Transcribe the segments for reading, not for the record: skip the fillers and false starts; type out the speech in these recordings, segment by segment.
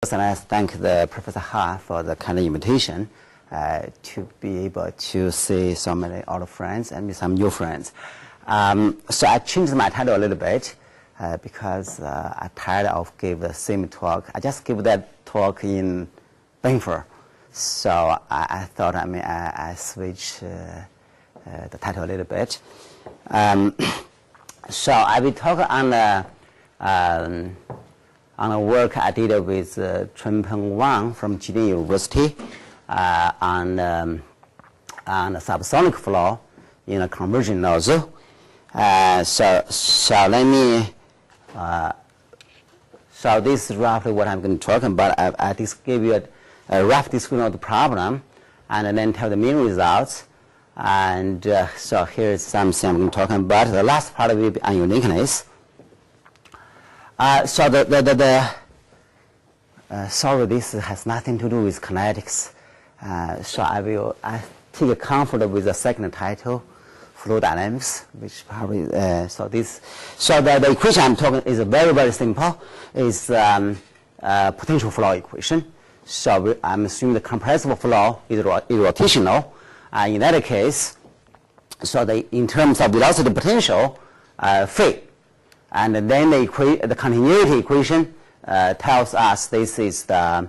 First, I thank the Professor Ha for the kind of invitation to be able to see so many old friends and some new friends. So I changed my title a little bit because I'm tired of giving the same talk. I just gave that talk in Benfer. So I thought I switch the title a little bit. So I will talk on a work I did with Zhouping Xin from Chinese University on the subsonic flow in a conversion nozzle. So let me. So this is roughly what I'm going to talk about. I just gave you a rough description of the problem, and then tell the main results. And so here's something I'm going to talk about. The last part will be on uniqueness. So sorry, this has nothing to do with kinetics. So I take comfort with the second title, fluid dynamics, which probably so the equation I'm talking is very, very simple. It's potential flow equation. So I'm assuming the compressible flow is rotational. In that case, so in terms of velocity potential, free. And then the continuity equation tells us this is the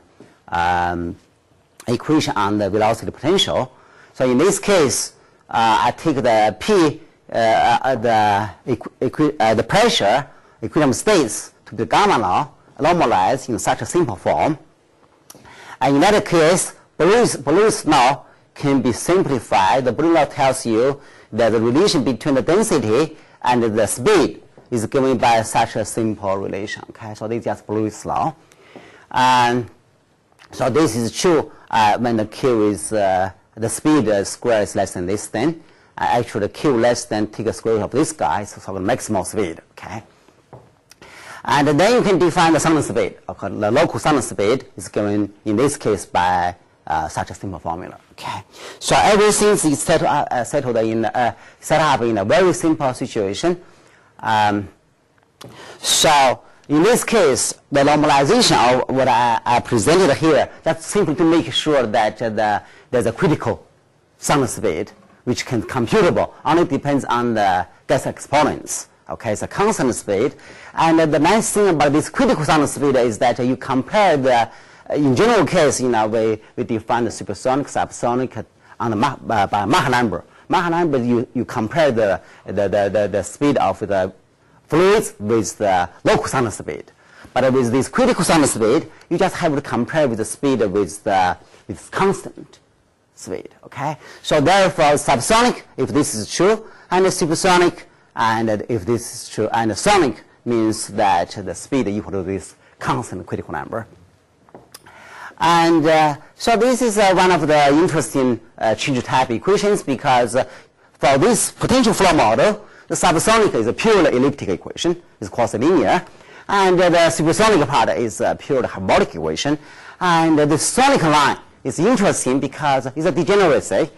equation on the velocity potential. So in this case, I take the P, the pressure equilibrium states to the gamma law normalized in such a simple form. And in that case, Blue's law can be simplified. The Blue law tells you that the relation between the density and the speed is given by such a simple relation. Okay, so this is just Blue's law, and so this is true when the q is the speed square is less than this thing. Actually, the q less than take the square root of this guy, so the maximal speed. Okay, and then you can define the Sundance speed. Okay, the local Sundance speed is given in this case by such a simple formula. Okay, so everything is set up in a very simple situation. So in this case, the normalization of what I presented here, that's simply to make sure that there's a critical Sundance speed, which can computable, only depends on the gas exponents. Okay, it's a constant speed. And the nice thing about this critical Sundance speed is that you compare in general case, we define the supersonic, subsonic on the by Mach number. Mach number, you compare the speed of the fluids with the local Sundance speed. But with this critical Sundance speed, you just have to compare with the speed with constant speed. Okay? So therefore, subsonic, if this is true, and supersonic, and if this is true, and sonic means that the speed equal to this constant critical number. And so this is one of the interesting change type equations, because for this potential flow model, the subsonic is a purely elliptic equation. It's quasi-linear. And the supersonic part is a purely hyperbolic equation. And the sonic line is interesting because it's a degeneracy.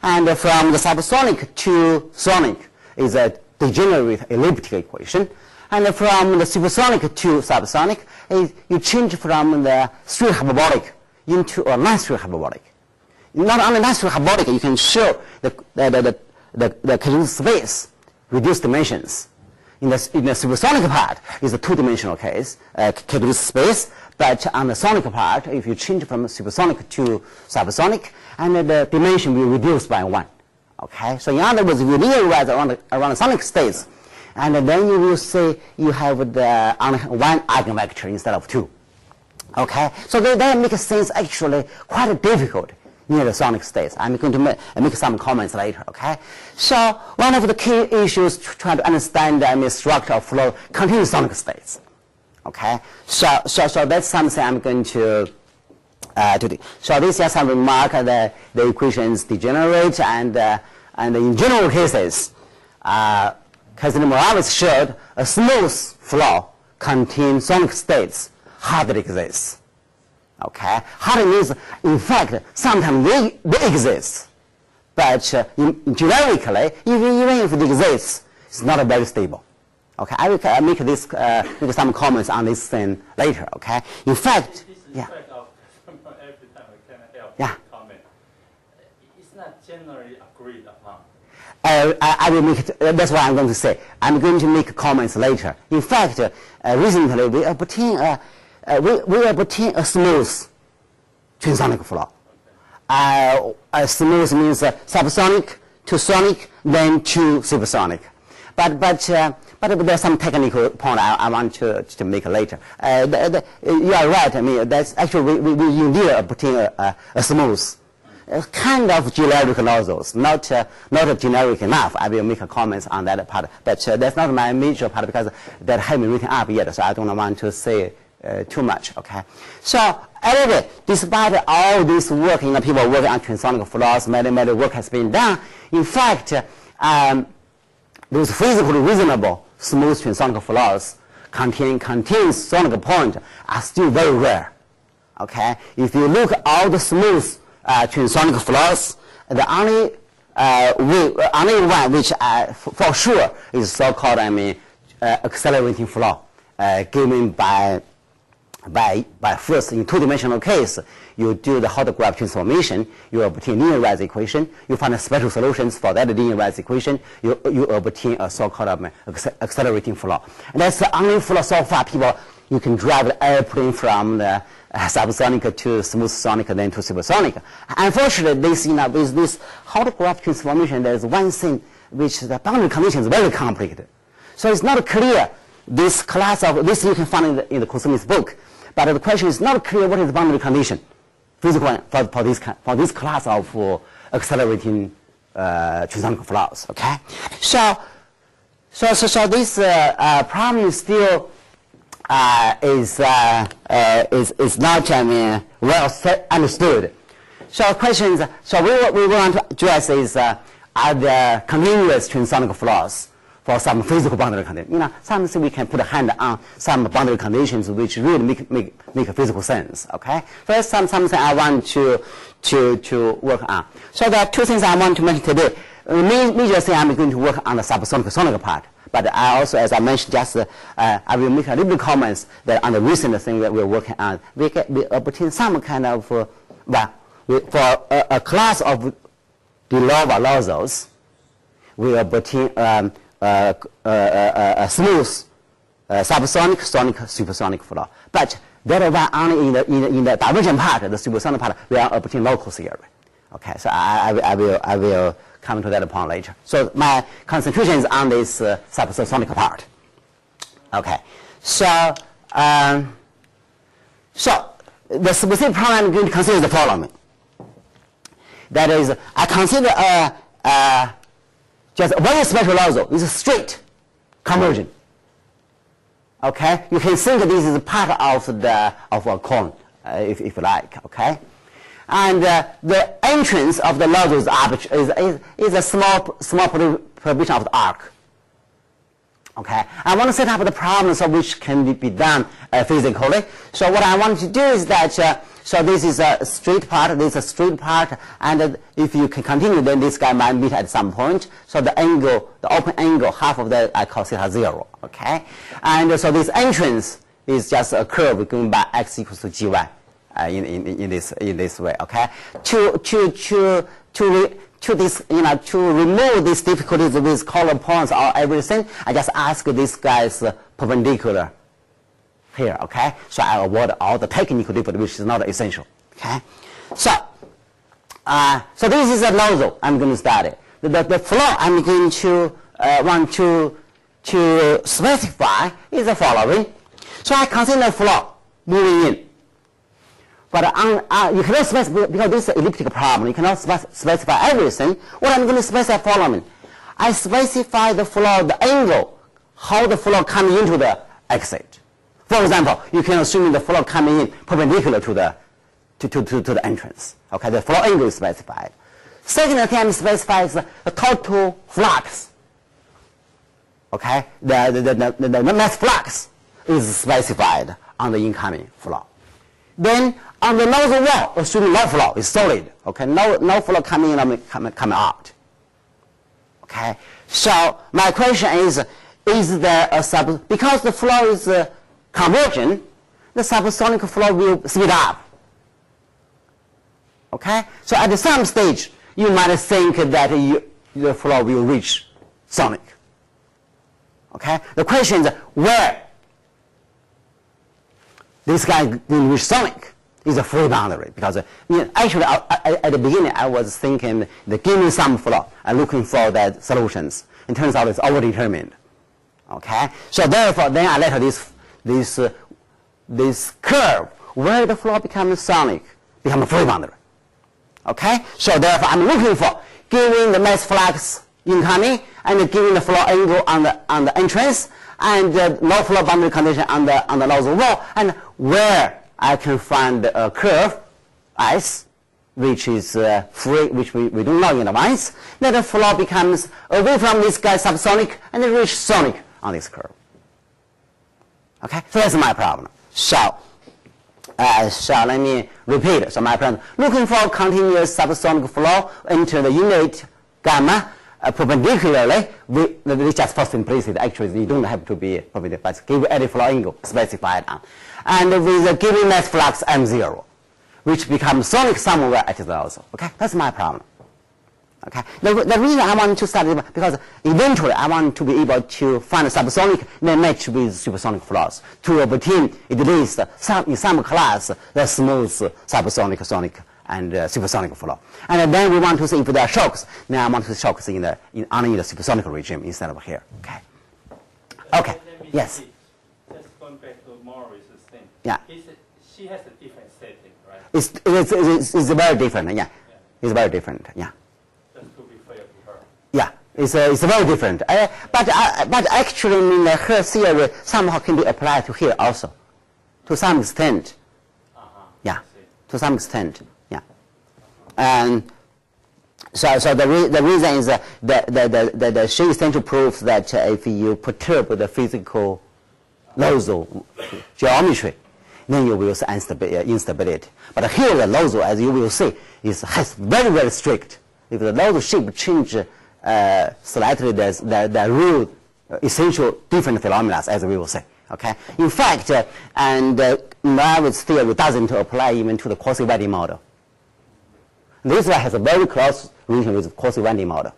And from the subsonic to sonic is a degenerate elliptic equation. And from the supersonic to subsonic, you change from the straight hyperbolic into a non-straight hyperbolic. Not only non-straight hyperbolic, you can show the Chinese space reduced dimensions. In the supersonic part is a two-dimensional case, reduced space. But on the sonic part, if you change from supersonic to subsonic, and the dimension will reduce by 1. Okay, so in other words, you linearize around the sonic states, and then you will say you have only one eigenvector instead of 2. Okay, so that makes things actually quite difficult near the sonic states. I'm going to make some comments later. Okay, so one of the key issues to try to understand the structure of flow continuous sonic states. Okay, so that's something I'm going to do. So this is just a remark that the equations degenerate, and in general cases, Casimir Morales showed a smooth flow contains sonic states hardly exists. Okay, hardly means in fact sometimes they exist, but generically even if it exists, it's not very stable. Okay, I will make some comments on this thing later. Okay, in fact, Yeah. Every time I can help Yeah. comment. It's not generally agreed upon. I will make it, that's what I'm going to say. I'm going to make comments later. In fact, recently we obtained a smooth transonic flow. Smooth means subsonic to sonic, then to supersonic. But there's some technical point I want to make later. You are right. I mean, that's actually we indeed obtain a smooth. Kind of generic nozzles, not generic enough. I will make comments on that part, but that's not my major part because that haven't written up yet, so I don't want to say too much. Okay. So anyway, despite all this work, people working on transonic flows, many work has been done. In fact, those physically reasonable smooth transonic flows contain sonic point are still very rare. Okay. If you look at all the smooth transonic flows, the only one which for sure is so-called accelerating flow, given by first in two-dimensional case, you do the hot graph transformation, you obtain linearized equation, you find special solutions for that linearized equation, you obtain a so-called accelerating flow. And that's the only flow so far you can drive the airplane from the subsonic to smooth sonic, then to supersonic. Unfortunately, with this hot graph transformation, there is one thing which the boundary condition is very complicated. So it's not clear this class of this you can find in the Kusumi's book, but the question is not clear what is the boundary condition physical for this class of accelerating transonic flows. Okay, so this problem is still. Is not well understood. So questions. So we want to address is are the continuous transonic flows for some physical boundary conditions. Sometimes we can put a hand on some boundary conditions which really make a physical sense. Okay. First, something I want to work on. So there are two things I want to mention today. Major thing I'm going to work on the subsonic sonic part. But I also, as I mentioned, just I will make a little bit comments that on the recent thing that we're working on. We obtain some kind of for a class of de Laval nozzles, we obtain a smooth subsonic, sonic, supersonic flow. But that one only in the divergent part, the supersonic part, we are obtain local theory. Okay, so I will come to that point later. So my concentration is on this subsonic part. Okay, so the specific problem I'm going to consider the following. That is, I consider just a very special nozzle. It's a straight conversion. Okay, you can think this is part of a cone, if you like. Okay. And the entrance of the nozzle is a small provision of the arc. Okay, I want to set up the problems of which can be done physically. So what I want to do is that so this is a straight part, this is a straight part, and if you can continue, then this guy might meet at some point. So the angle, the open angle, half of that I call theta 0. Okay, and so this entrance is just a curve going by x equals to gy. In this way, okay. To remove these difficulties with color points or everything, I just ask this guy's perpendicular here, okay. So I avoid all the technical difficulty, which is not essential, okay. So this is a nozzle I'm going to study. The flow I'm going to want to specify is the following. So I consider flow moving in. But you cannot specify, because this is an elliptic problem, you cannot specify everything. What I'm going to specify following. I specify the flow, the angle, how the flow coming into the exit. For example, you can assume the flow coming in perpendicular to the entrance. Okay, the flow angle is specified. Second thing I specify is the total flux. Okay, the mass flux is specified on the incoming flow. Then on the nozzle wall, assuming no flow is solid, okay, no flow coming in, coming out. Okay, so my question is there a because the flow is convergent, the subsonic flow will speed up. Okay? So at some stage, you might think that the flow will reach sonic. Okay? The question is where this guy will reach sonic is a free boundary, because actually at the beginning I was thinking that give me some flow and looking for that solutions. It turns out it's overdetermined. Okay? So therefore then I let this curve where the flow becomes sonic become a free boundary. Okay? So therefore I'm looking for giving the mass flux incoming and giving the flow angle on the entrance and no flow boundary condition on the nozzle wall, and where I can find a curve S which is free, which we don't know in advance, then the flow becomes away from this guy subsonic and reach sonic on this curve. Okay? So that's my problem. So let me repeat. So my problem, looking for continuous subsonic flow into the unit gamma perpendicularly, we just for simplicity, actually you don't have to be perpendicular, but give any flow angle specified on. And with a given mass flux M0, which becomes sonic somewhere at the nozzle. Okay, that's my problem. Okay, the reason I want to study, because eventually I want to be able to find subsonic that match with supersonic flows to obtain at least in some class the smooth subsonic, sonic, and supersonic flow. And then we want to see if there are shocks. Then I want to see shocks only in the supersonic regime instead of here. Okay. Okay. Yes. Just going back to Morris's thing. Yeah. She has a different setting, right? It's very different. Yeah. It's very different. Yeah. Just to be fair to her. Yeah. It's very different. But actually, I mean, her theory somehow can be applied to here also, to some extent. Yeah. To some extent. And so the reason is that the Xin extension proves that if you perturb the physical nozzle geometry, then you will see instability. But here the nozzle, as you will see, has very, very strict. If the nozzle shape change slightly, there real essential different phenomena, as we will say. Okay. In fact, Morris theory doesn't apply even to the quasi-Wending model. This one has a very close relation with quasi-Wending model,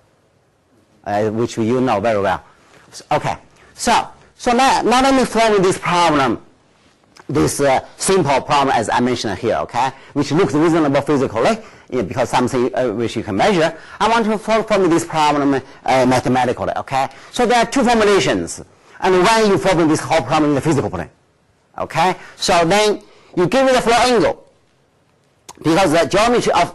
which you know very well. Okay, so now let me form this problem, this simple problem as I mentioned here, okay, which looks reasonable physically, because something which you can measure. I want to form this problem mathematically, okay. So there are two formulations, and when you form this whole problem in the physical plane, okay. So then you give me the flow angle, because the geometry of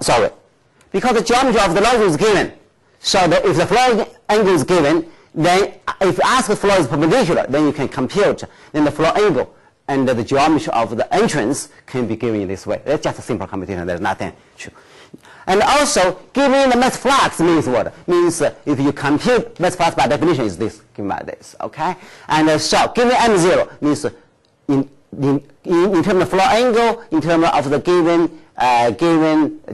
the nozzle is given. So if the flow angle is given, then if you ask the flow is perpendicular, then you can compute then the flow angle and the geometry of the entrance can be given in this way. That's just a simple computation. There's nothing true. And also, giving the mass flux means what? Means if you compute mass flux by definition is this, given by this, okay? And so giving M0 means in terms of flow angle, in terms of the given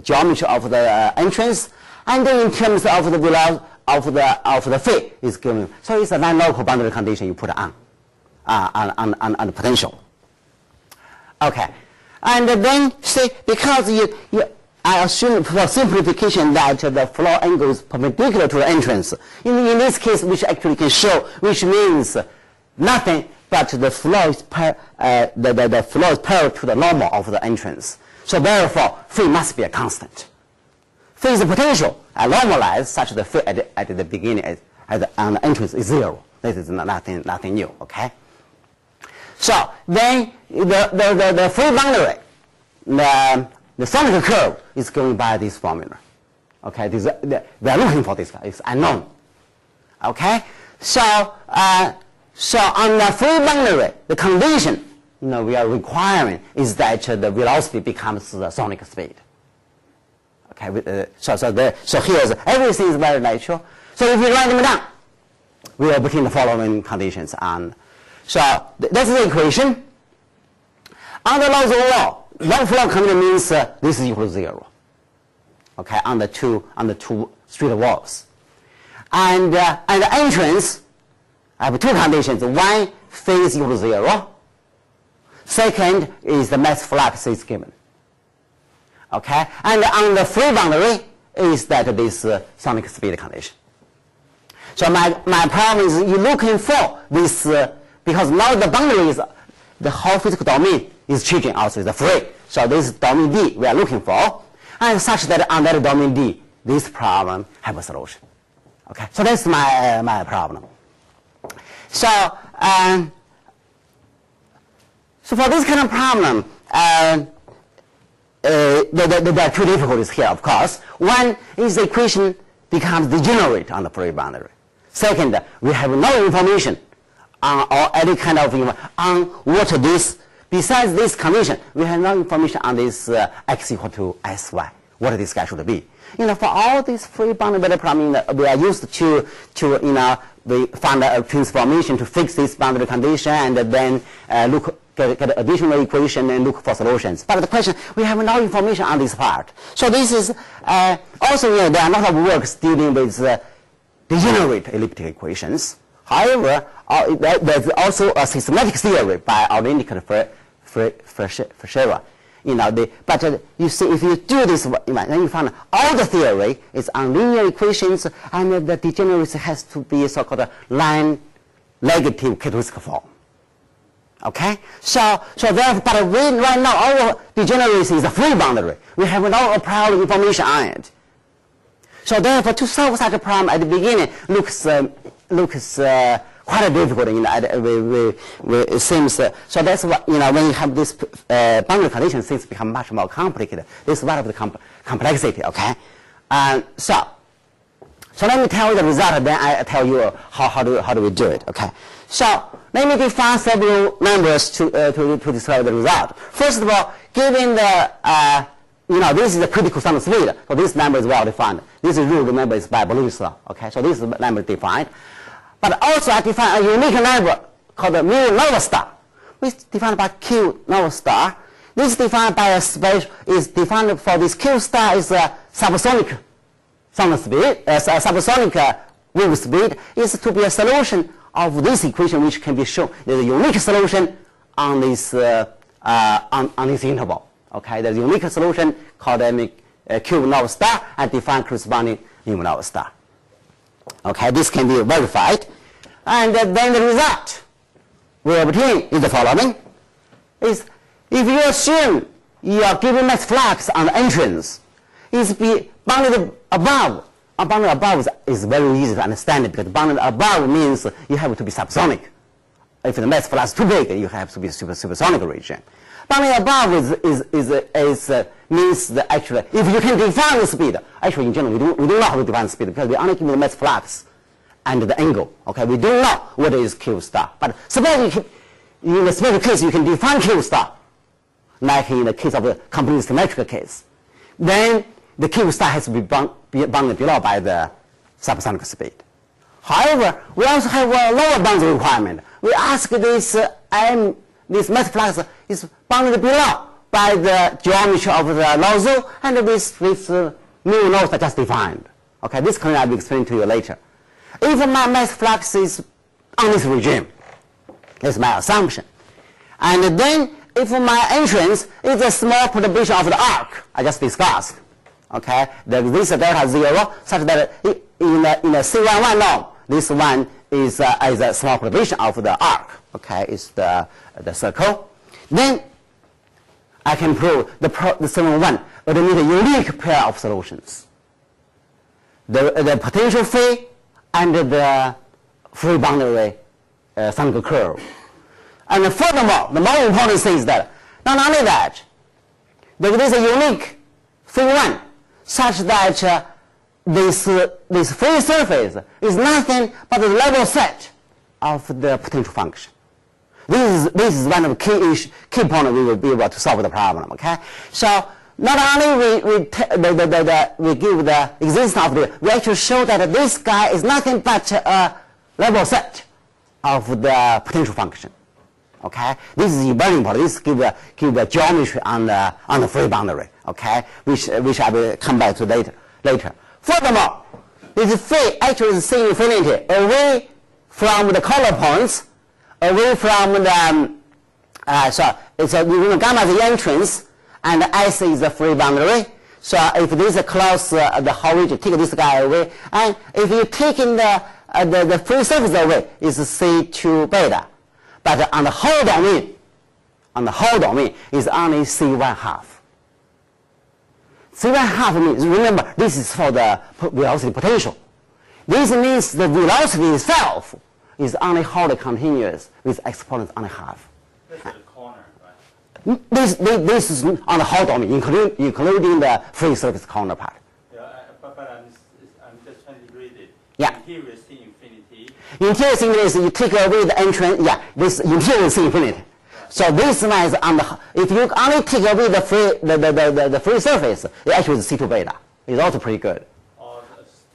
geometry of the entrance, and then in terms of the velocity of the feed is given. So it's a non-local boundary condition you put on the potential. Okay, and then see, because I assume for simplification that the flow angle is perpendicular to the entrance. In this case, which actually can show, which means nothing but the flow is the flow is parallel to the normal of the entrance. So therefore, phi must be a constant. Phi is the potential normalized such that phi at the beginning on the entrance is 0. This is nothing new. Okay. So then the free boundary, the sonic curve is going by this formula. Okay. We are looking for this guy. It's unknown. Okay. So on the free boundary, the condition we are requiring is that the velocity becomes the sonic speed. Okay, so here's everything is very natural. So if we write them down, we obtain the following conditions. And so that's the equation. On the nozzle wall, one flow condition means this is equal to 0. Okay, on the two street walls, and the entrance, I have two conditions. One, phi is equal to 0. Second is the mass flux is given. Okay, and on the free boundary is that this sonic speed condition. So my problem is you're looking for this because now the boundary is the whole physical domain is changing also is free. So this domain D we are looking for, and such that on that domain D this problem have a solution. Okay, so that's my problem. So so for this kind of problem, there are two difficulties here, of course. One is the equation becomes degenerate on the free boundary. Second, we have no information on or any kind of on what this, besides this condition, we have no information on this x equal to sy, what this guy should be. For all these free boundary problem, we are used to we find a transformation to fix this boundary condition and then get additional equation and look for solutions. But the question, we have no information on this part. So this is also there are a lot of works dealing with degenerate elliptic equations. However, there's also a systematic theory by Orlinik Fershera. But you see, if you do this, then you find all the theory is on linear equations, and the degeneracy has to be so-called line negative characteristic form. Okay, so therefore, but right now our degeneracy is a free boundary. We have no prior information on it. So therefore, to solve such a problem at the beginning looks quite difficult. It seems so. That's what when you have this boundary condition, things become much more complicated. This is one of the complexity. Okay, so let me tell you the result. Then I tell you how do we do it. Okay, so let me define several numbers to describe the result. First of all, given the this is the critical sound speed, so this number is well defined. This rule, remember, is by Boolean's law. Okay, so this number is defined. But also I define a unique number called the mu nova star, which is defined by Q nova star. This is defined by a space is defined for this Q star is a subsonic sound speed, subsonic wave speed is to be a solution of this equation, which can be shown. There's a unique solution on this on this interval. Okay, there's a unique solution called Q nova star and define corresponding mu nova star. Okay, this can be verified, and then the result we obtain is the following: is if you assume you are given mass flux on the entrance, is be bounded above. Bounded above is very easy to understand because bounded above means you have to be subsonic. If the mass flux is too big, you have to be supersonic region. Bounded above means that actually, if you can define the speed, actually in general we do not have to define the speed because we only give the mass flux and the angle. Okay, we don't know what is Q star. But suppose in the special case you can define Q star, like in the case of the completely symmetrical case, then the Q star has to be bounded below by the subsonic speed. However, we also have a lower boundary requirement. We ask this this mass flux is bounded below by the geometry of the nozzle and this mu nova just defined. Okay, this can I will explain to you later. If my mass flux is on this regime, that's my assumption. And then if my entrance is a small perturbation of the arc, I just discussed. Okay, this delta 0 such that in a C11 norm, this one is a small perturbation of the arc. Okay, it's the circle. Then I can prove the second one admit a unique pair of solutions. The potential free and the free boundary sonic curve. And furthermore, the more important thing is that not only that, there is a unique free one such that this free surface is nothing but the level set of the potential function. This is one of the key points we will be able to solve the problem. Okay, so not only we give the existence of we actually show that this guy is nothing but a level set of the potential function. Okay, this is very important. This give the geometry on the free boundary. Okay, which I will come back to later. Furthermore, this free actually is C infinity away from the color points, away from the So it's gamma is the entrance, and S is the free boundary. So if this close the whole region, take this guy away, and if you take in the free surface away, it's C2 beta. But on the whole domain, is only C1 half. C1 half means, remember, this is for the velocity potential. This means the velocity itself is only wholly continuous with exponents only half. That's the corner, right? This is on the whole domain, including the free surface corner part. Yeah, but I'm just trying to read it. Yeah. Interior C infinity. Interior C infinity is you take away the entrance. Yeah, this interior C infinity. So this means on the if you only take away the free surface, it actually is C2 beta. It's also pretty good.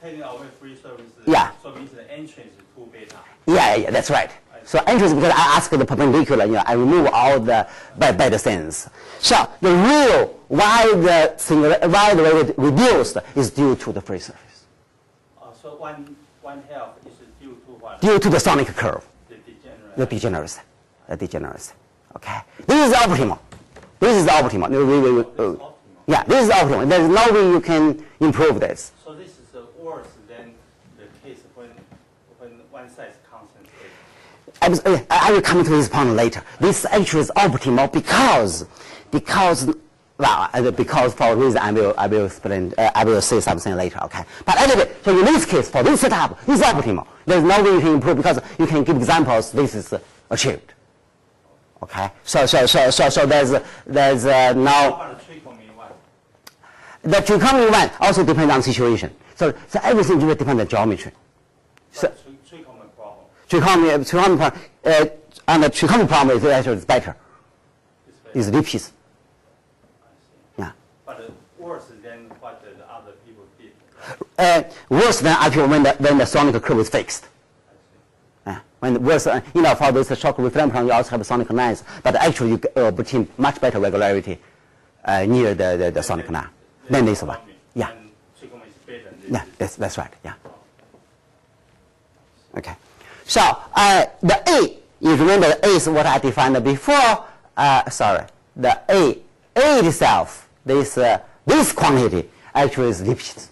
Taking away free surface. Yeah. So it means the entrance is 2 beta. Yeah, that's right. So entrance, because I asked the perpendicular, I remove all the beta things. So the real why the rate reduced is due to the free surface. So one half is due to what? Due to the sonic curve. The degeneracy. The degeneracy. Okay. This is optimal. This is optimal. Optimal. Yeah, this is optimal. There is no way you can improve this. So this is worse than the case when one side is constant. I will come to this point later. This actually is optimal because for a reason I will explain. I will say something later. Okay. But anyway, so in this case, for this setup, this is optimal. There is no way you can improve because you can give examples. This is achieved. Okay. So there's How now. about the trichotomy one? The trichotomy one also depends on situation. So everything will depend on geometry. So Trichotomy problem. trichotomy problem, and the trichotomy problem is actually better. Is repeats. Yeah. But worse than what the other people did. Worse than actually when the sonic curve is fixed. When worse, for this shock reflection problem, you also have sonic lines, but actually you obtain much better regularity near the sonic line than this one. Yeah. Trichotomy is better than Yeah, this. that's right. Yeah. Okay. So the A, you remember the A is what I defined before. The A itself, this quantity actually is repeats.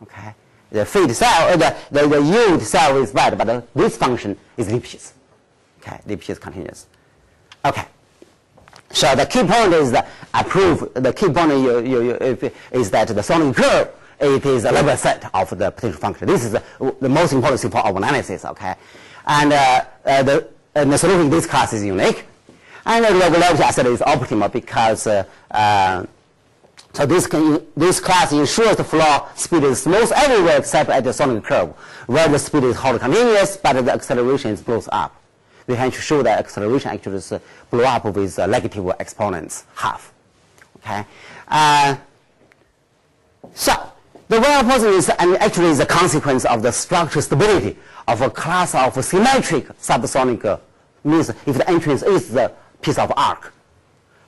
Okay. The phi itself, the U itself is bad, but this function is repeats. Okay, repeats continuous. Okay. So the key point is that the key point is that the sonic curve, it is a level set of the potential function. This is the most important thing for our analysis. Okay, and the solution in this class is unique, and the regularity I said is optimal because. So this class ensures the flow speed is smooth everywhere except at the sonic curve, where the speed is wholly continuous, but the acceleration is blows up. We have to show that acceleration actually is blow up with negative exponents, half. Okay. So the well position is actually is a consequence of the structural stability of a class of symmetric subsonic. Means if the entrance is the piece of arc,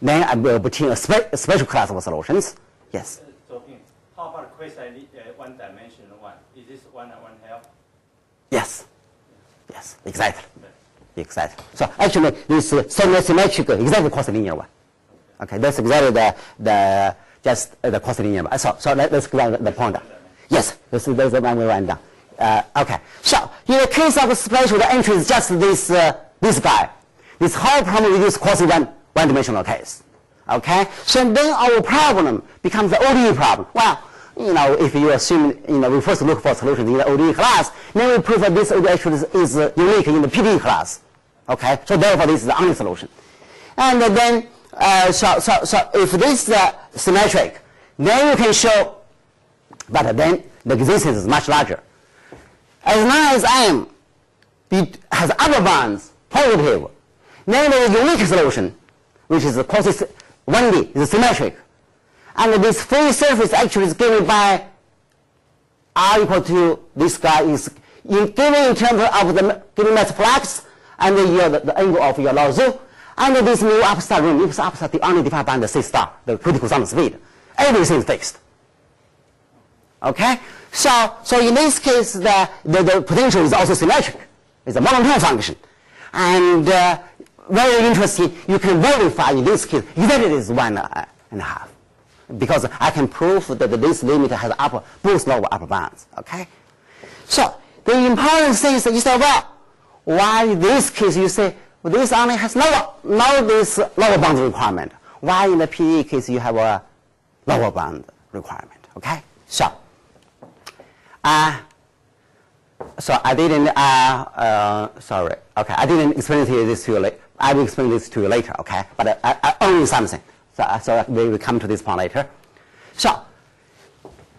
then I will obtain a special class of solutions. Yes. Zhouping, how about quasi one-dimensional one? Is this 1 and 1/2? Yes. Yes. Exactly. Exactly. So actually, this symmetric, exactly quasi-linear one. Okay. That's exactly the quasi-linear one. So let's go the point. Yes. That's the one we write down. Okay. So in the case of special, the entry is just this guy. This whole problem is quasi-one-dimensional case. Okay? So then our problem becomes the ODE problem. Well, if you assume, we first look for solutions in the ODE class, then we prove that this ODE actually is unique in the PDE class. Okay? So therefore, this is the only solution. And then, so if this is symmetric, then you can show, but then the existence is much larger. As long as M has other bonds, positive, then there is a unique solution, which is quasi 1D, is symmetric. And this free surface actually is given by R equal to this guy is given in terms of the given mass flux and the angle of your nozzle. And this new upside room, if upside the only defined by the C star, the critical sum speed. Everything is fixed. Okay? So in this case, the potential is also symmetric. It's a monotone function. And very interesting. You can verify in this case exactly this 1.5, because I can prove that this limit has both lower upper bounds. Okay. So the important thing is you say, well, why in this case you say well, this only has this lower bound requirement? Why in the PE case you have a lower bound requirement? Okay. So I didn't. Sorry. Okay, I didn't explain this to you later. I will explain this to you later. Okay, but I only something. So we will come to this point later. So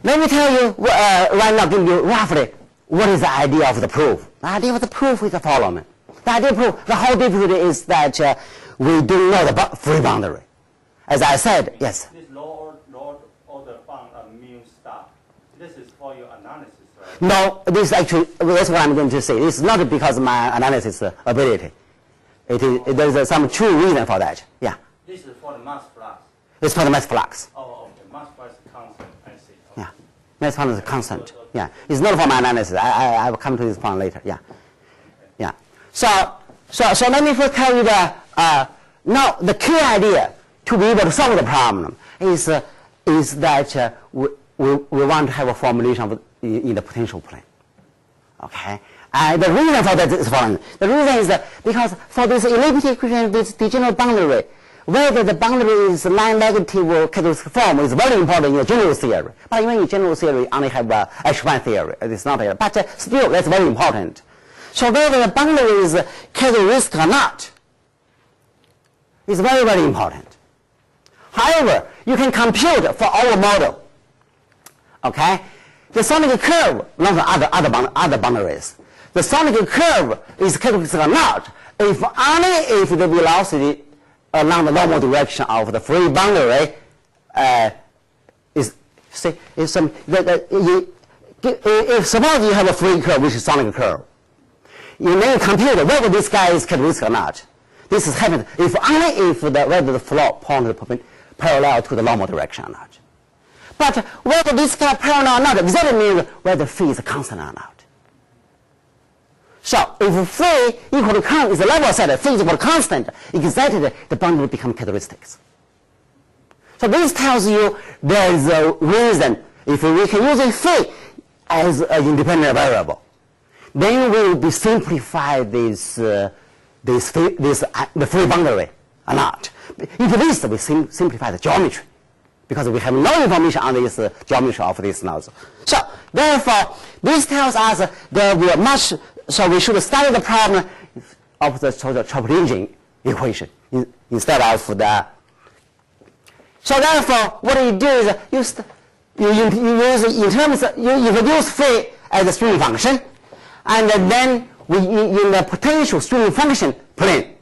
let me tell you right now. Give you roughly what is the idea of the proof. The idea of the proof is the following. The idea of proof. The whole difficulty is that we don't know the free boundary. As I said, yes. This lower order bound mu star. This is for your analysis. No, this actually, that's what I'm going to say. It's not because of my analysis ability. There's some true reason for that. Yeah. This is for the mass flux. It's for the mass flux. Oh, okay. Mass flux is constant. I see. Okay. Yeah. Mass flux is constant. Yeah. It's not for my analysis. I will come to this point later. Yeah. Yeah. So let me first tell you now the key idea to be able to solve the problem is that we want to have a formulation in the potential plane. Okay? The reason for that is following. The reason is that because for this elliptic equation, this degenerate boundary, whether the boundary is non-negative or characteristic form is very important in the general theory. But even in general theory, only have H1 theory. It's not there. But still, that's very important. So whether the boundary is characteristic or not is very, very important. However, you can compute for our model. Okay? The sonic curve along the other boundaries. The sonic curve is characteristic or not if only if the velocity along the normal direction of the free boundary if suppose you have a free curve which is sonic curve, you may compute whether this guy is characteristic or not. This is happening if only if whether the flow point parallel to the normal direction or not. But whether this guy parallel or not, exactly means whether phi is constant or not. So if phi equal to constant is the level set, phi is equal to constant, exactly the boundary become characteristics. So this tells you there is a reason if we can use phi as an independent variable, then we will be simplify the free boundary or not. If least we simplify the geometry, because we have no information on this geometry of this nozzle. So therefore, this tells us that we are much. So we should study the problem of the Zhouping equation instead of the. So therefore, what you do is you introduce phi as a string function, and then in the potential string function plane,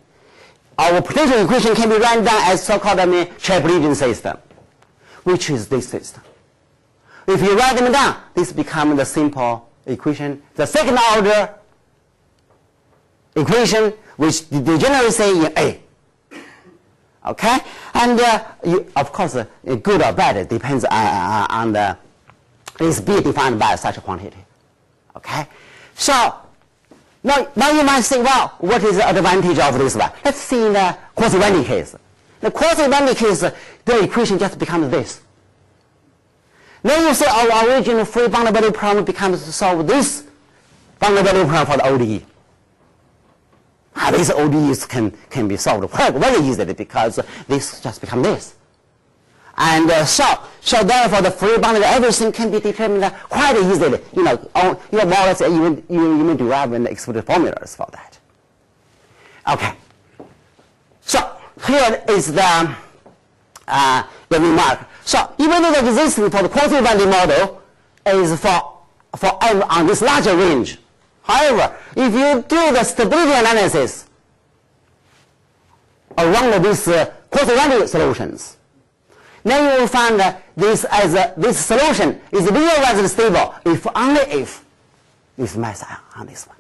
our potential equation can be written down as so-called Chapelian system, which is this system. If you write them down, this becomes the simple equation, the second order equation, which degeneracy in A. Okay, and of course, good or bad, it depends on the is B defined by such a quantity. Okay, so now you might say, well, what is the advantage of this one? Let's see in the quasi-Wendy case. The quasi-Wendy case, the equation just becomes this. Then you say our original free boundary value problem becomes to solve this boundary value problem for the ODE. These ODEs can be solved very easily because this just becomes this. And so therefore the free boundary everything can be determined quite easily. You know more or less you may derive and explicit formulas for that. Okay. So here is the remark. So even though the resistance for the quasi-Wendy model is for M on this larger range, however, if you do the stability analysis around these quasi-Wendy solutions, then you will find that this solution is linearized stable if only if this mass on this one.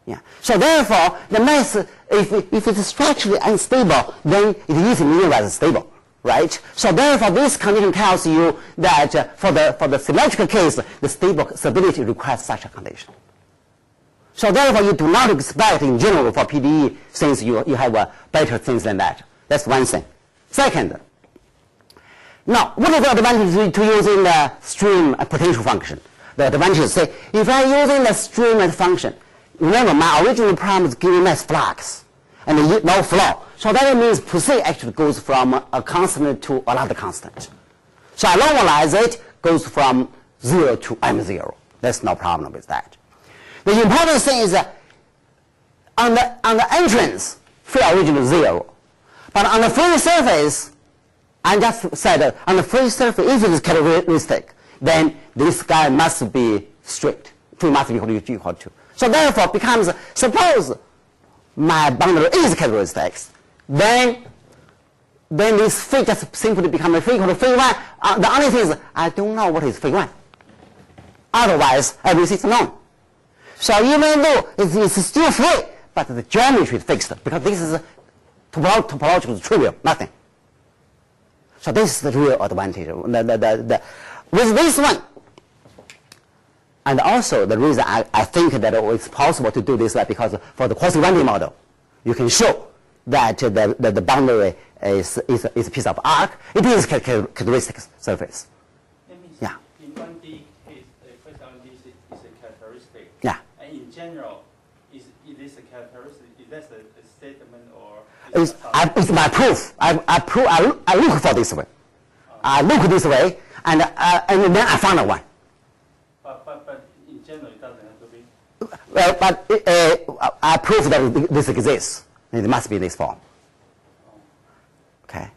Yeah. So therefore, the mass, if it is structurally unstable, then it is linearized stable, right? So therefore, this condition tells you that for the symmetrical case, the stability requires such a condition. So therefore, you do not expect in general for PDE since you have better things than that. That's one thing. Second, now what is the advantage to using the stream potential function? The advantage is, say, if I'm using the stream as function, remember my original problem is giving mass flux and no flow. So that means psi actually goes from a constant to another constant. So I normalize it, goes from 0 to m0. There's no problem with that. The important thing is that on the entrance, field originally 0. But on the free surface, I just said on the free surface, if it is characteristic, then this guy must be strict. Phi must be equal to. So therefore, it becomes, suppose my boundary is characteristics, then this phi just simply becomes phi equal to phi 1. The only thing is, I don't know what is phi 1. Otherwise, everything is known. So even though it's still free, but the geometry is fixed, because this is topological trivial, nothing. So this is the real advantage. With this one, and also the reason I think that it's possible to do this because for the quasi-quantum model, you can show that the boundary is a piece of arc. It is characteristic surface. Yeah. In 1D case, quasi-quantum is a characteristic. Yeah. And in general, is this a characteristic? Is that a statement or? It's my proof. I look for this way. I look this way, and then I found one. But in general, it doesn't have to be. Well, but I prove that this exists. It must be in this form. Okay. Okay.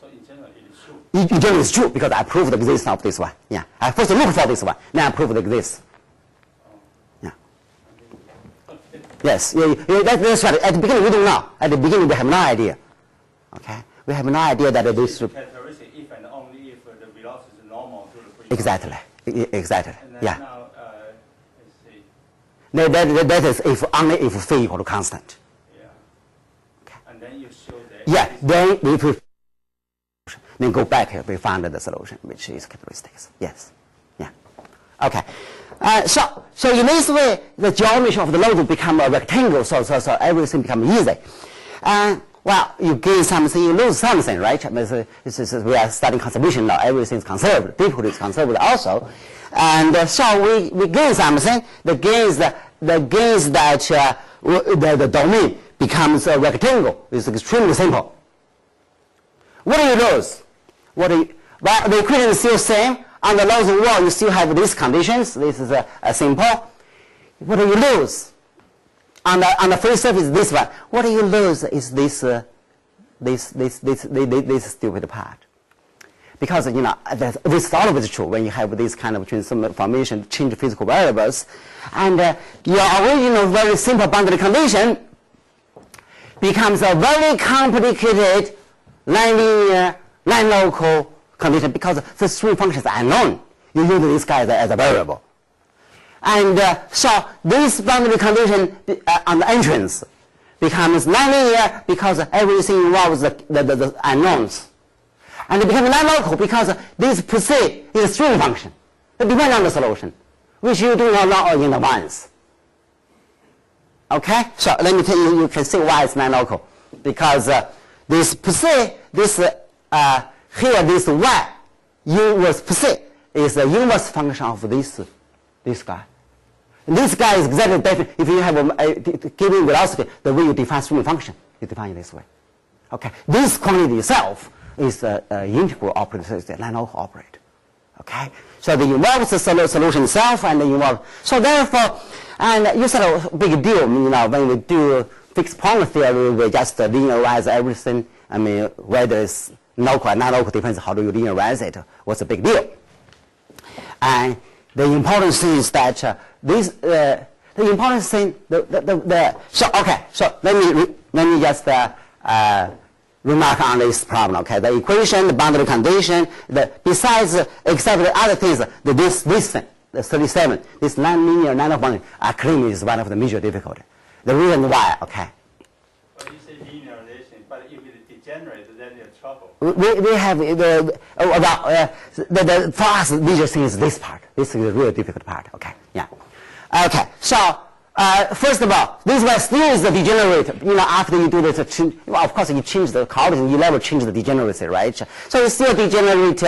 So in general, it is true. In general, it's true because I proved the existence of this one. Yeah. I first look for this one, then I prove it exists. Yeah. Yes. That's right. At the beginning, we don't know. At the beginning, we have no idea. Okay. We have no idea that this. Characteristic if and only if the velocity is normal to the free. Exactly. Exactly. And then Yeah. now, let's see. That is if only if phi equal to constant. Yeah. Okay. And then you show that. Yeah. Then we prove. Then go back. We found the solution, which is characteristics. Yes. Yeah. Okay. So in this way, the geometry of the nozzle become a rectangle. So everything becomes easy. Well, you gain something, you lose something, right? We are studying conservation now. Everything is conserved. Difficulty is conserved also. And so we gain something. The gain is that the domain becomes a rectangle. It's extremely simple. What do you lose? Well, the equation is still the same. On the nozzle wall, you still have these conditions. This is a simple. What do you lose? On the free surface, this one. What do you lose is this stupid part. Because, this is always true when you have this kind of transformation, change physical variables. And your original very simple boundary condition becomes a very complicated nonlinear, non-local condition because the stream functions are unknown. You use this guy as a variable. And so this boundary condition on the entrance becomes nonlinear because everything involves the unknowns. And it becomes non-local because this psi is a stream function. It depends on the solution, which you do not know in advance. Okay? So let me tell you, you can see why it's non-local. Because this psi, here this y, inverse psi, is the inverse function of this guy. And this guy is exactly different. If you have a given velocity, the way you define stream function, you define it this way. Okay, this quantity itself is an integral operator, it's a non-local operator. Okay, so the involves the solution itself, and the involve. So therefore, and you said a big deal. When we do fixed point theory, we just linearize everything. I mean, whether it's local or non-local depends how do you linearize it. What's the big deal? And the important thing is that the important thing, so okay, so let me just remark on this problem. Okay, the equation, the boundary condition, besides except the other things, this thing, the 37, this non-linear non-boundary, I claim is one of the major difficulty. The reason why, okay. Well, you say linearization, but if it degenerates, then you're trouble. We have for us, major thing is this part. This is the real difficult part. Okay, yeah. Okay, so first of all, this one still is the degenerate. After you do this, of course, you change the coordinates, you never change the degeneracy, right? So it's still degenerate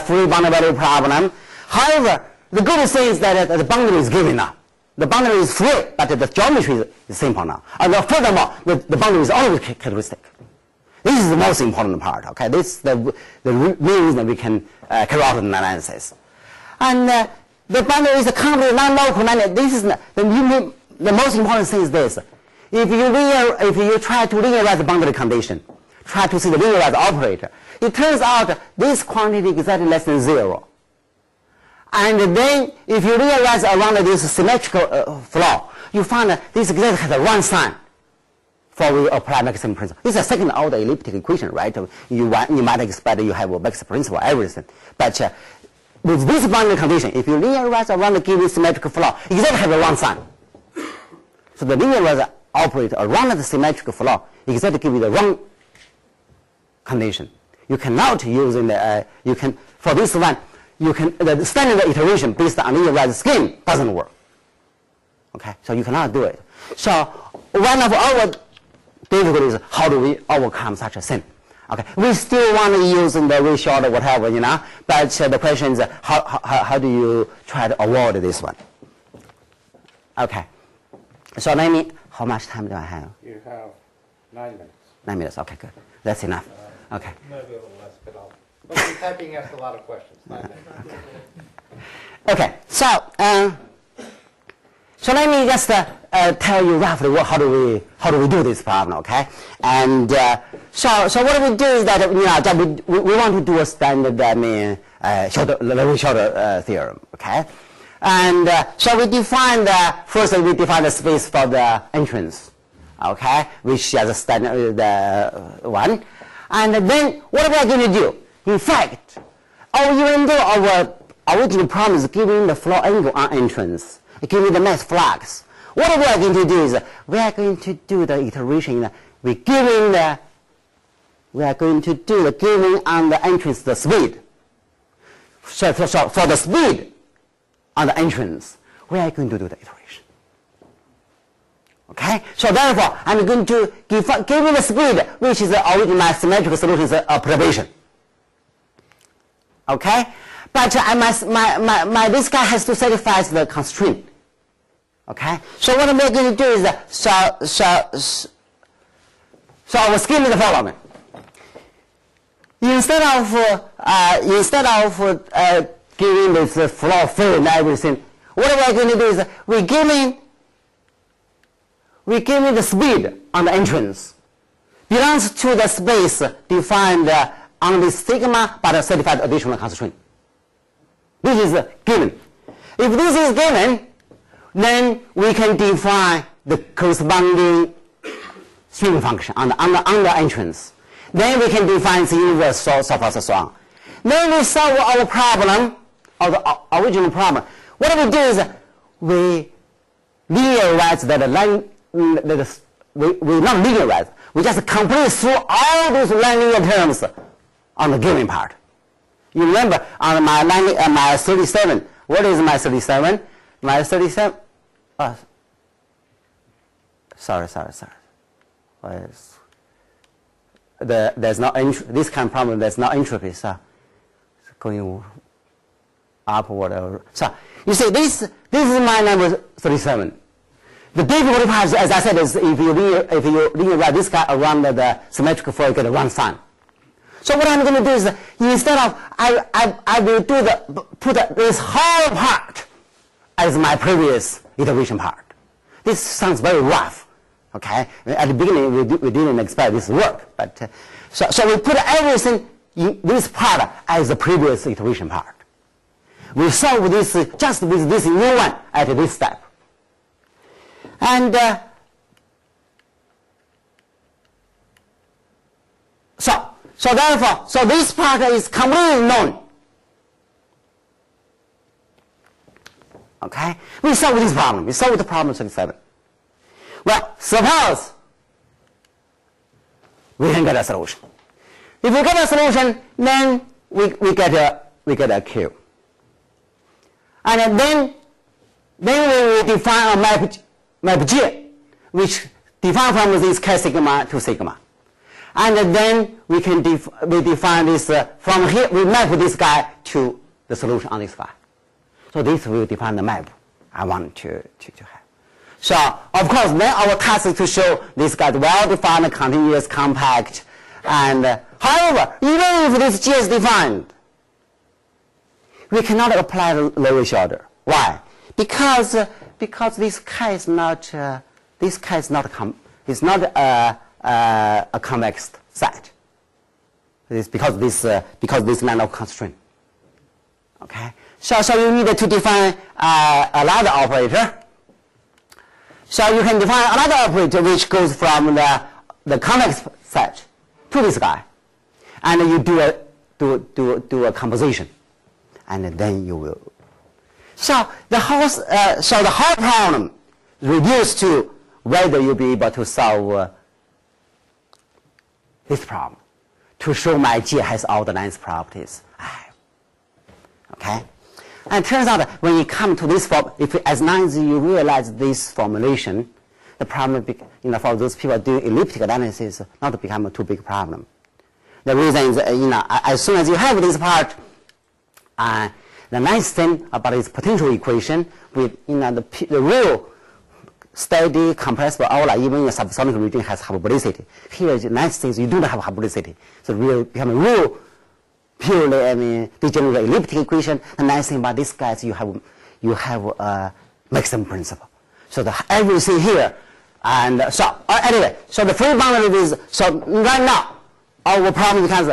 free boundary value problem. However, the good thing is that the boundary is given now. The boundary is free, but the geometry is simple now. And furthermore, the boundary is always characteristic. This is the most important part, okay? This is the main reason we can carry out an analysis. And the boundary is completely non-local. This is the most important thing is this. If you try to linearize the boundary condition, try to see the linearized operator, it turns out this quantity is exactly less than 0. And then if you linearize around this symmetrical flow, you find that this exactly has a one sign for we apply maximum principle. This is a second order elliptic equation, right? You might expect you have a maximum principle, everything. But with this boundary condition, if you linearize around the given symmetrical flow, exactly have a one sign. So the linearizer operator around the symmetrical flow exactly give you the wrong condition. You cannot use for this one, the standard iteration based on linearized scheme doesn't work. Okay, so you cannot do it. So one of our difficulties is how do we overcome such a thing? Okay, we still want to use the ratio or whatever, but the question is how do you try to avoid this one? Okay, so let me, how much time do I have? You have 9 minutes. 9 minutes, okay, good. That's enough. Okay. Maybe a little less, but I'll be typing asked a lot of questions. 9 minutes. Okay, so let me just tell you roughly how do we do this problem, okay? And so what we do is that we want to do a standard shorter theorem, okay? And so we define first we define the space for the entrance, okay, which is a standard one. And then what we are going to do? In fact, even though our original problem is giving the flow angle on entrance, giving the mass flux, what we are going to do is we are going to do the iteration. We are going to do the giving on the entrance the speed. So for the speed on the entrance, we are going to do the iteration. Okay? So therefore, I'm going to give you the speed, which is the original symmetrical solution's observation. Okay? But this guy has to satisfy the constraint. Okay? So what we're going to do is so our scheme is the following. Instead of giving this flow field and everything, what we're going to do is we give me the speed on the entrance belongs to the space defined on this sigma but certified additional constraint. This is given. If this is given, then we can define the corresponding string function on the entrance. Then we can define the inverse, so forth and so on. Then we solve our problem, or the original problem. What we do is we linearize that line. We not linearize. We just complete through all those linear terms on the given part. You remember on my 37. What is my 37? My 37. Oh, sorry. There's no this kind of problem. There's no entropy. So it's going up or whatever. So you see, this is my number 37. The difficult part, as I said, is if you linearize this guy around the symmetrical flow, you get a one sign. So what I'm going to do is instead of I will put this whole part as my previous iteration part. This sounds very rough. Okay, at the beginning we didn't expect this to work, but so we put everything in this part as the previous iteration part. We solve this just with this new one at this step, and so therefore, this part is completely known. Okay, we solve this problem. We solve the problem 37. Well, suppose we can get a solution. If we get a solution, then we get a Q. And then we will define a map map G, which define from this K sigma to sigma. And then we can define this from here, we map this guy to the solution on this guy. So this will define the map I want to have. So, of course, then our task is to show this guy is well-defined, continuous, compact, and however, even if this G is defined, we cannot apply the Lewis order. Why? Because this K is not a convex set. It's because this line of constraint. Okay. So you need to define another operator. So you can define another operator which goes from the convex set to this guy, and you do a composition, and then you will. So the whole problem reduced to whether you'll be able to solve this problem, to show my G has all the length properties. Okay. And it turns out that when you come to this form, as long as you realize this formulation, the problem, for those people doing elliptic analysis, not become a too big problem. The reason is, as soon as you have this part, the nice thing about this potential equation with, the real steady, compressible, or even a subsonic region has hyperbolicity. Here, the nice thing is you don't have hyperbolicity. So become a real purely, degenerate elliptic equation. The nice thing about this guy is you have a maximum principle. So everything here, and so anyway, so the free boundary is, so right now our problem becomes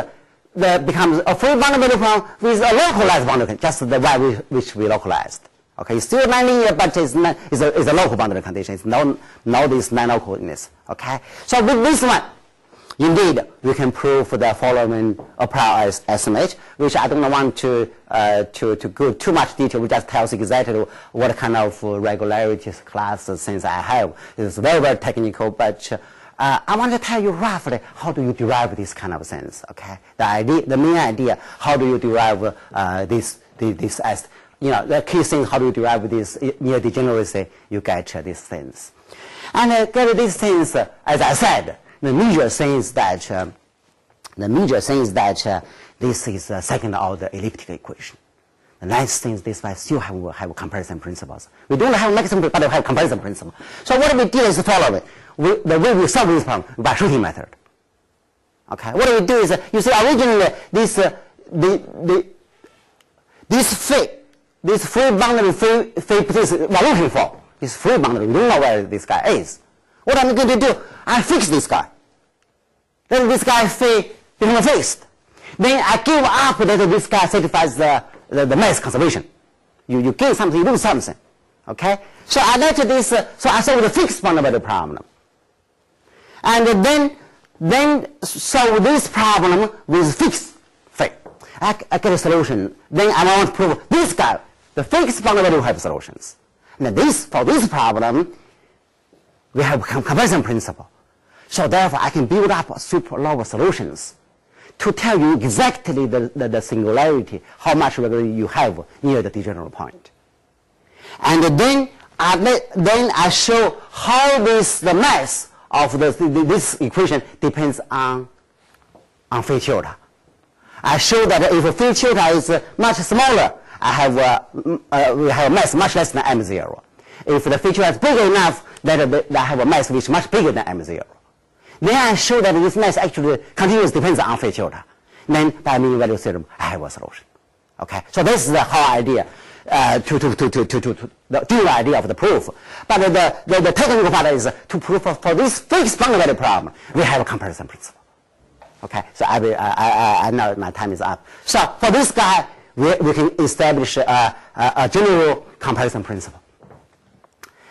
a free boundary problem with a localized boundary, just the y which we localized. Okay, it's still nonlinear, but it's a local boundary condition. It's not this non-localness. Okay, so with this one, indeed, we can prove the following a priori estimate, which I don't want to go too much detail. We just tells exactly what kind of regularities class things I have. It's very, very technical, but I want to tell you roughly how do you derive this kind of things. Okay, the main idea, how do you derive this as the key thing, how do you derive this near degeneracy? You get these things, and get these things. As I said, the major thing is that this is a second order elliptic equation. The nice thing is this way still have comparison principles. We don't have maximum, but we have comparison principle. So what we did is the following. The way we solve this problem by shooting method. Okay, what we do is you see originally this free boundary position we're looking for. This free boundary, we don't know where this guy is. What I'm going to do, I fix this guy. Then this guy becomes fixed. Then I give up that this guy satisfies the mass conservation. You gain something, you lose something. Okay? So I let this, so I solve the fixed boundary problem. And then solve this problem with fixed phase. I get a solution. Then I want to prove this guy, the fixed boundary will have solutions. And for this problem, we have comparison principle. So therefore, I can build up super lower solutions to tell you exactly the singularity, how much regularity you have near the degenerate point. And then I show how the mass of this equation depends on phi tilde. I show that if phi tilde is much smaller, we have a mass much less than m0. If the phi tilde is big enough, then I have a mass which is much bigger than m0. Then I show that this mass actually continuously depends on phi tilde. Then by mean value theorem, I have a solution. Okay, so this is the whole idea the general idea of the proof. But the technical part is to prove for this fixed boundary problem, we have a comparison principle. Okay, so I know my time is up. So for this guy, we can establish a general comparison principle.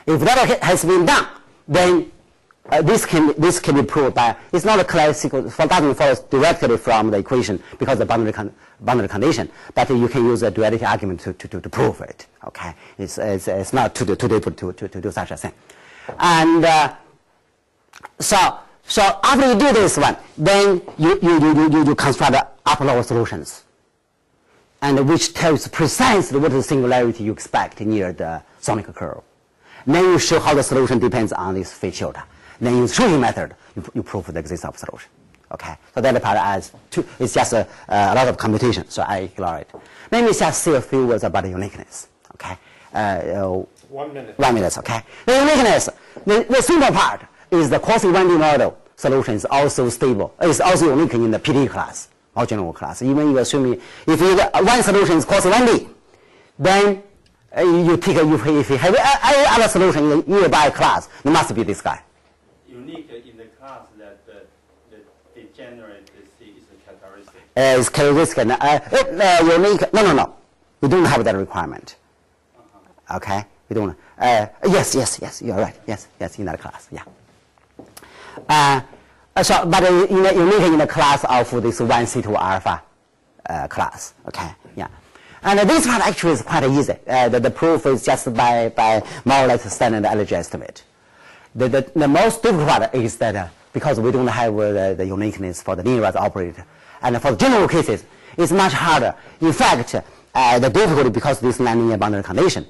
If that has been done, then this can be proved by, it's not a classical, doesn't follow directly from the equation because of the boundary condition, but you can use a duality argument to prove it. Okay, it's not too difficult to do such a thing. And so after you do this one, then you construct upper-lower solutions, and which tells precisely what is the singularity you expect near the sonic curve. Then you show how the solution depends on this phase filter. Then use shrinking method, you prove the existence of solution. Okay, so that part adds to, it's just a lot of computation, so I ignore it. Let me just say a few words about the uniqueness. Okay, 1 minute. 1 minute. Okay, the uniqueness. The simple part is the quasi 1D model solution is also stable. It's also unique in the PD class or general class. Even you assuming if you one solution is quasi 1D, then you take if you have any other solution in the nearby class, it must be this guy. Unique in the class that the degenerate C is a characteristic. It's characteristic. Unique. No. We don't have that requirement. Okay, we don't. Yes. You're right. Yes, in that class. Yeah. But unique in the class of this 1C2 alpha class. Okay. Yeah. And this part actually is quite easy. The proof is just by more or less standard energy estimate. The most difficult part is that because we don't have the uniqueness for the linearized operator, and for the general cases, it's much harder. In fact, the difficulty because of this nonlinear boundary condition.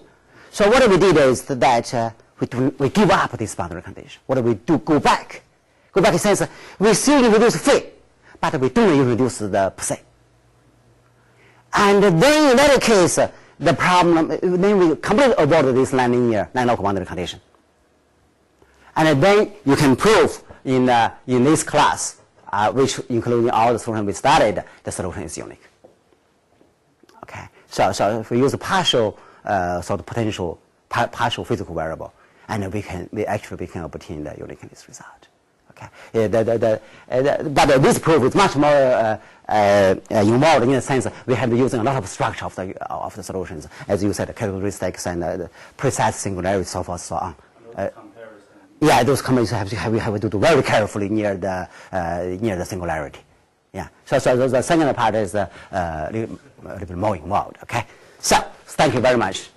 So what we did is that we give up this boundary condition. What do we do? Go back in the sense we still reduce phi, but we don't reduce the psi. And then in that case, the problem, then we completely avoid this nonlinear non-local boundary condition. And then you can prove in this class, which including all the solutions we studied, the solution is unique. Okay, so if we use a partial sort of potential partial physical variable, and we can obtain the uniqueness result. Okay, but this proof is much more involved in the sense we have to use a lot of structure of the solutions, as you said, characteristics and the precise singularity, so forth, so on. Yeah, those comparisons we have to do very carefully near the singularity. Yeah. So the second part is a little bit more involved. Okay. So thank you very much.